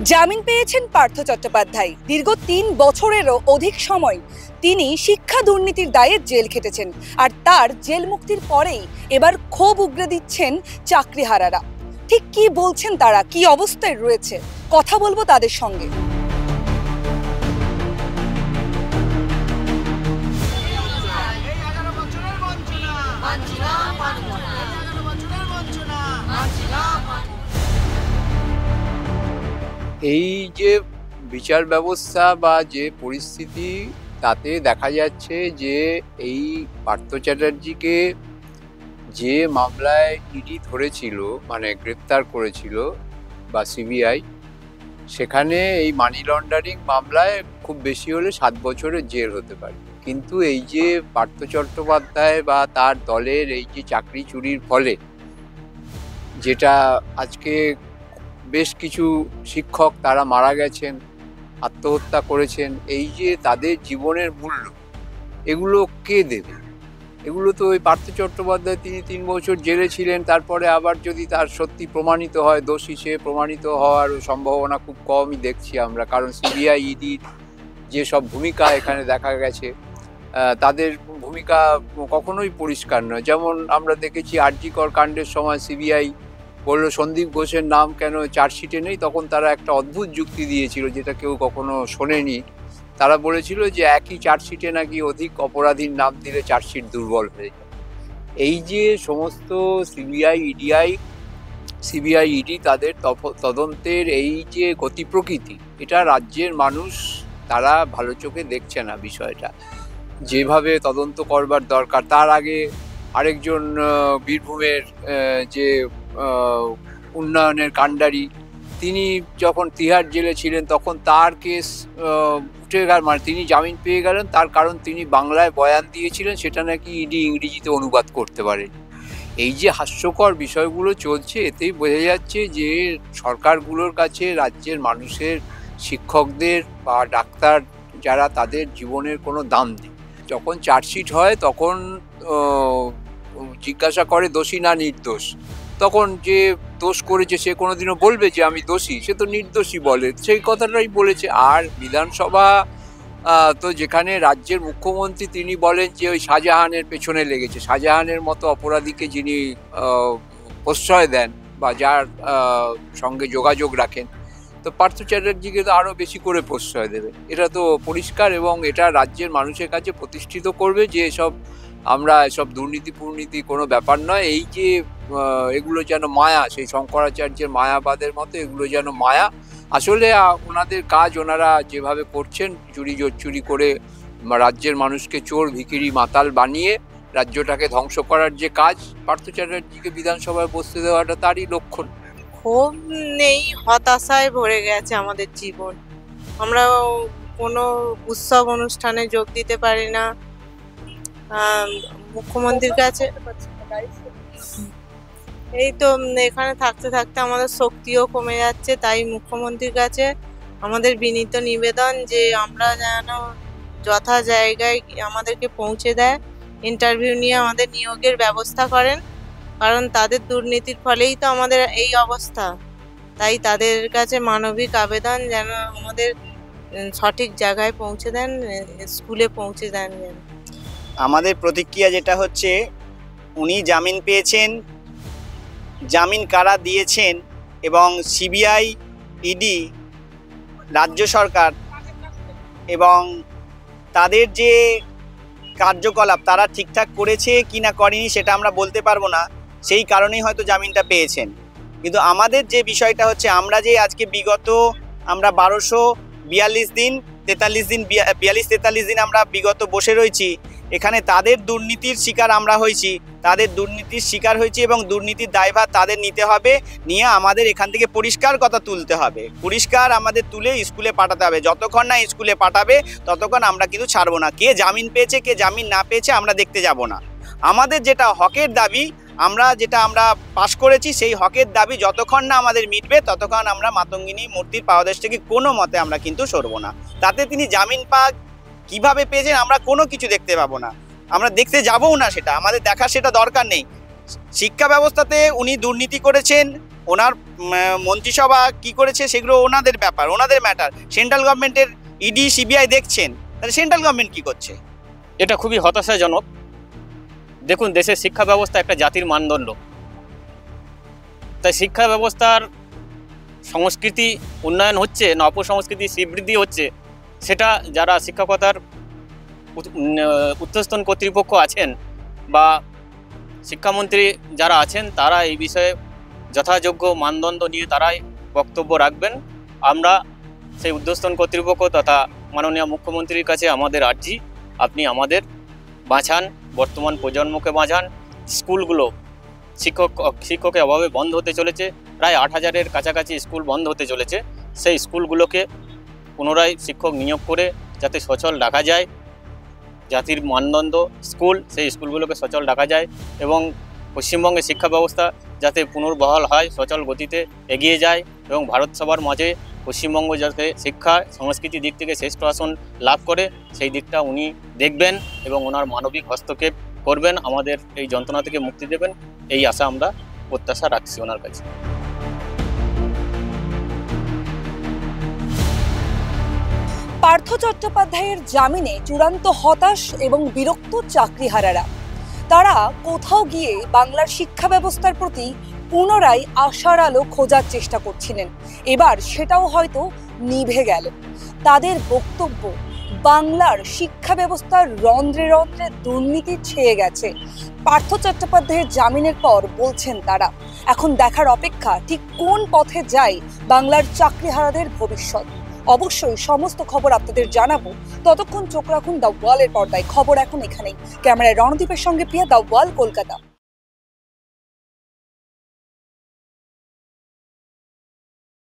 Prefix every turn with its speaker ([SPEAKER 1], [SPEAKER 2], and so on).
[SPEAKER 1] জামিন পেয়েছেন পার্থ চট্টোপাধ্যায়। দীর্ঘ ৩ বছরেরও অধিক সময় তিনি শিক্ষা দুর্নীতির দায়ে জেল খেটেছেন। আর তার জেল মুক্তির পরেই এবার ক্ষোভ উগরে দিচ্ছেন চাকরিহারারা। ঠিক কি বলছেন তারা, কি অবস্থায় রয়েছে, কথা বলবো তাদের সঙ্গে।
[SPEAKER 2] এই যে বিচার ব্যবস্থা বা যে পরিস্থিতি, তাতে দেখা যাচ্ছে যে এই পার্থ চ্যাটার্জিকে যে মামলায় ইডি ধরেছিল, মানে গ্রেপ্তার করেছিল বা সিবিআই, সেখানে এই মানি লন্ডারিং মামলায় খুব বেশি হলে 7 বছরের জেল হতে পারে। কিন্তু এই যে পার্থ চট্টোপাধ্যায় বা তার দলের এই যে চাকরি চুরির ফলে, যেটা আজকে বেশ কিছু শিক্ষক তারা মারা গেছেন, আত্মহত্যা করেছেন, এই যে তাদের জীবনের মূল্য, এগুলো কে দেবে? এগুলো তো ওই পার্থ চট্টোপাধ্যায়, তিনি 3 বছর জেলে ছিলেন, তারপরে আবার যদি তার সত্যি প্রমাণিত হয় দোষী, সে প্রমাণিত হওয়ার সম্ভাবনা খুব কমই দেখছি আমরা। কারণ সিবিআই ইডির যে সব ভূমিকা এখানে দেখা গেছে, তাদের ভূমিকা কখনোই পরিষ্কার নয়। যেমন আমরা দেখেছি আরজি কর কাণ্ডের সময় সিবিআই বললো সন্দীপ ঘোষের নাম কেন চার্জশিটে নেই, তখন তারা একটা অদ্ভুত যুক্তি দিয়েছিল যেটা কেউ কখনো শোনেনি। তারা বলেছিল যে একই চার্জশিটে নাকি অধিক অপরাধীর নাম দিলে চার্জশিট দুর্বল হয়ে যায়। এই যে সমস্ত সিবিআই ইডি তাদের তদন্তের এই যে গতি প্রকৃতি, এটা রাজ্যের মানুষ তারা ভালো চোখে দেখছে না বিষয়টা। যেভাবে তদন্ত করবার দরকার, তার আগে আরেকজন বীরভূমের যে উন্নয়নের কাণ্ডারি, তিনি যখন তিহার জেলে ছিলেন তখন তার কেস উঠে গেল, মানে তিনি জামিন পেয়ে গেলেন, তার কারণ তিনি বাংলায় বয়ান দিয়েছিলেন, সেটা নাকি ইডি ইংরেজিতে অনুবাদ করতে পারে। এই যে হাস্যকর বিষয়গুলো চলছে, এতেই বোঝা যাচ্ছে যে সরকারগুলোর কাছে রাজ্যের মানুষের, শিক্ষকদের বা ডাক্তার যারা, তাদের জীবনের কোনো দাম নেই। যখন চার্জশিট হয় তখন জিজ্ঞাসা করে দোষী না নির্দোষ। তখন যে দোষ করেছে সে কোনোদিনও বলবে যে আমি দোষী? সে তো নির্দোষী বলে, সেই কথাটাই বলেছে। আর বিধানসভা তো যেখানে রাজ্যের মুখ্যমন্ত্রী, তিনি বলেন যে ওই শাহজাহানের পেছনে লেগেছে, শাহজাহানের মতো অপরাধীকে যিনি প্রশ্রয় দেন বা যার সঙ্গে যোগাযোগ রাখেন, তো পার্থ চ্যাটার্জিকে তো আরও বেশি করে প্রশ্রয় দেবে। এটা তো পরিষ্কার, এবং এটা রাজ্যের মানুষের কাছে প্রতিষ্ঠিত করবে যে এসব দুর্নীতি কোনো ব্যাপার নয়। এই যে এগুলো যেন মায়া, সেই শঙ্করাচার্যের মায়াবাদের মতো এগুলো যেন মায়া। আসলে ওনাদের কাজ, ওনারা যেভাবে করছেন, চুরি করে রাজ্যের মানুষকে চোর, ভিখিরি, মাতাল বানিয়ে রাজ্যটাকে ধ্বংস করার যে কাজ, পার্থ চ্যাটার্জিকে বিধানসভায় বসতে দেওয়াটা তারই লক্ষণ।
[SPEAKER 3] ক্ষোভ নেই, হতাশায় ভরে গেছে আমাদের জীবন। আমরা কোনো উৎসব অনুষ্ঠানে যোগ দিতে পারি না। মুখ্যমন্ত্রীর কাছে এই তো এখানে থাকতে থাকতে আমাদের শক্তিও কমে যাচ্ছে। তাই মুখ্যমন্ত্রীর কাছে আমাদের বিনীত নিবেদন যে আমরা যেন যথা জায়গায় আমাদেরকে পৌঁছে দেয়, ইন্টারভিউ নিয়ে আমাদের নিয়োগের ব্যবস্থা করেন। কারণ তাদের দুর্নীতির ফলেই তো আমাদের এই অবস্থা। তাই তাদের কাছে মানবিক আবেদন যেন আমাদের সঠিক জায়গায় পৌঁছে দেন, স্কুলে পৌঁছে দেন।
[SPEAKER 4] আমাদের প্রতিক্রিয়া যেটা হচ্ছে, উনি জামিন পেয়েছেন, জামিন কারা দিয়েছেন, এবং সিবিআই, ইডি, রাজ্য সরকার এবং তাদের যে কার্যকলাপ তারা ঠিকঠাক করেছে কি না করেনি সেটা আমরা বলতে পারবো না, সেই কারণেই হয়তো জামিনটা পেয়েছেন। কিন্তু আমাদের যে বিষয়টা হচ্ছে, আমরা যে আজকে বিগত 1242 দিন 43 দিন আমরা বিগত বসে রয়েছি, এখানে তাদের দুর্নীতির শিকার আমরা হয়েছি, এবং দুর্নীতির দায়ভার তাদের নিতে হবে, নিয়ে আমাদের এখান থেকে পরিষ্কার কথা তুলতে হবে, পরিষ্কার আমাদের তুলে স্কুলে পাঠাতে হবে। যতক্ষণ না স্কুলে পাঠাবে ততক্ষণ আমরা কিন্তু ছাড়বো না। কে জামিন পেয়েছে কে জামিন না পেয়েছে আমরা দেখতে যাব না। আমাদের যেটা হকের দাবি, আমরা পাশ করেছি, সেই হকের দাবি যতক্ষণ না আমাদের মিটবে ততক্ষণ আমরা মাতঙ্গিনী মূর্তির পাদদেশ থেকে কোনো মতে আমরা কিন্তু সরবো না। তাতে তিনি জামিন পাক কিভাবে পেয়েছেন আমরা কোনো কিছু দেখতে পাবো না, আমরা দেখতে যাবও না, সেটা আমাদের দেখার সেটা দরকার নেই। শিক্ষা ব্যবস্থাতে উনি দুর্নীতি করেছেন, ওনার মন্ত্রিসভা কি করেছে সেগুলো ওনাদের ব্যাপার, ওনাদের ম্যাটার। সেন্ট্রাল গভর্নমেন্টের ইডি সিবিআই দেখছেন, তাহলে সেন্ট্রাল গভর্নমেন্ট কি করছে?
[SPEAKER 5] এটা খুবই হতাশাজনক। দেখুন, দেশের শিক্ষা ব্যবস্থা একটা জাতির মানদণ্ড, তাই শিক্ষা ব্যবস্থার সংস্কৃতি উন্নয়ন হচ্ছে না অপসংস্কৃতি শ্রীবৃদ্ধি হচ্ছে, সেটা যারা শিক্ষকতার উচ্চস্তন কর্তৃপক্ষ আছেন বা শিক্ষামন্ত্রী যারা আছেন তারা এই বিষয়ে যথাযোগ্য মানদণ্ড নিয়ে তারাই বক্তব্য রাখবেন। আমরা সেই ঊর্ধ্বতন কর্তৃপক্ষ তথা মাননীয় মুখ্যমন্ত্রীর কাছে আমাদের আর্জি, আপনি আমাদের বাঁচান, বর্তমান প্রজন্মকে বাঁচান। স্কুলগুলো শিক্ষকের অভাবে বন্ধ হতে চলেছে, প্রায় 8,000-এর কাছাকাছি স্কুল বন্ধ হতে চলেছে। সেই স্কুলগুলোকে পুনরায় শিক্ষক নিয়োগ করে যাতে সচল রাখা যায়, জাতির মানদণ্ড স্কুল, সেই স্কুলগুলোকে সচল রাখা যায় এবং পশ্চিমবঙ্গের শিক্ষা ব্যবস্থা যাতে পুনর্বহাল হয়, সচল গতিতে এগিয়ে যায় এবং ভারত সবার মাঝে পশ্চিমবঙ্গ যাতে শিক্ষা সংস্কৃতি দিক থেকে শ্রেষ্ঠ আসন লাভ করে সেই দিকটা উনি দেখবেন এবং ওনার মানবিক হস্তক্ষেপ করবেন, আমাদের এই যন্ত্রণা থেকে মুক্তি দেবেন, এই আশা আমরা প্রত্যাশা রাখছি ওনার কাছে।
[SPEAKER 1] পার্থ চট্টোপাধ্যায়ের জামিনে চূড়ান্ত হতাশ এবং বিরক্ত চাকরিহারারা। তারা কোথাও গিয়ে বাংলার শিক্ষা ব্যবস্থার প্রতি পুনরায় আশার আলো খোঁজার চেষ্টা করছিলেন, এবার সেটাও হয়তো নিভে গেল। তাদের বক্তব্য, বাংলার শিক্ষা ব্যবস্থার রন্ধ্রে রন্ধ্রে দুর্নীতি ছেয়ে গেছে। পার্থ চট্টোপাধ্যায়ের জামিনের পর বলছেন তারা, এখন দেখার অপেক্ষা ঠিক কোন পথে যায় বাংলার চাকরিহারাদের ভবিষ্যৎ। অবশ্যই সমস্ত খবর আপনাদের জানাবো, ততক্ষণ চোখ রাখুন দ্য ওয়ালের পর্দায়। খবর এখন এখানেই। ক্যামেরায় রণদীপের সঙ্গে প্রিয়া, দ্য ওয়াল, কলকাতা।